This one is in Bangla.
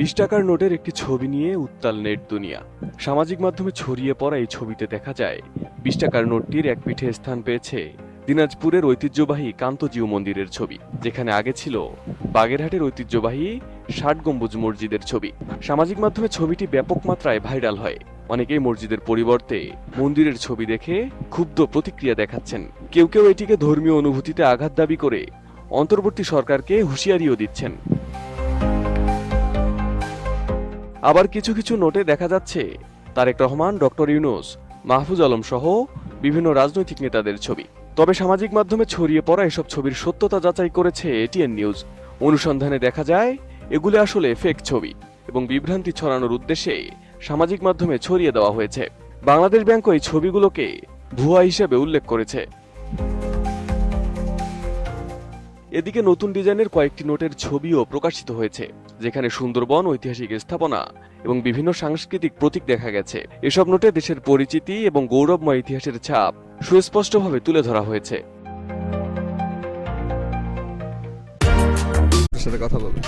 20 টাকার নোটের একটি ছবি নিয়ে উত্তাল নেট দুনিয়া। সামাজিক মাধ্যমে ছড়িয়ে পড়া এই ছবিতে দেখা যায় 20 টাকার নোটটির এক পিঠে স্থান পেয়েছে দিনাজপুরের ঐতিহ্যবাহী কান্তজিউ মন্দিরের ছবি, যেখানে আগে ছিল বাগেরহাটের ঐতিহ্যবাহী 60 গম্বুজ মসজিদের ছবি। সামাজিক মাধ্যমে ছবিটি ব্যাপক মাত্রায় ভাইরাল হয়। অনেকেই মসজিদের পরিবর্তে মন্দিরের ছবি দেখে ক্ষুব্ধ প্রতিক্রিয়া দেখাচ্ছেন। কেউ কেউ এটিকে ধর্মীয় অনুভূতিতে আঘাত দাবি করে অন্তর্বর্তী সরকারকে হুঁশিয়ারিও দিচ্ছেন। আবার কিছু কিছু নোটে দেখা যাচ্ছে তারেক রহমান, ডক্টর ইউনূস, মাহফুজ আলম সহ বিভিন্ন রাজনৈতিক নেতাদের ছবি। তবে সামাজিক মাধ্যমে ছড়িয়ে পড়া এসব ছবির সত্যতা যাচাই করেছে এটিএন নিউজ। অনুসন্ধানে দেখা যায় এগুলো আসলে ফেক ছবি এবং বিভ্রান্তি ছড়ানোর উদ্দেশ্যে সামাজিক মাধ্যমে ছড়িয়ে দেওয়া হয়েছে। বাংলাদেশ ব্যাংক এই ছবিগুলোকে ভুয়া হিসেবে উল্লেখ করেছে। এদিকে নতুন ডিজাইনের কয়েকটি নোটের ছবিও প্রকাশিত হয়েছে, যেখানে সুন্দরবন, ঐতিহাসিক স্থাপনা এবং বিভিন্ন সাংস্কৃতিক প্রতীক দেখা গেছে। এসব নোটে দেশের পরিচিতি এবং গৌরবময় ইতিহাসের ছাপ সুস্পষ্টভাবে তুলে ধরা হয়েছে। সাথে কথা বলবো।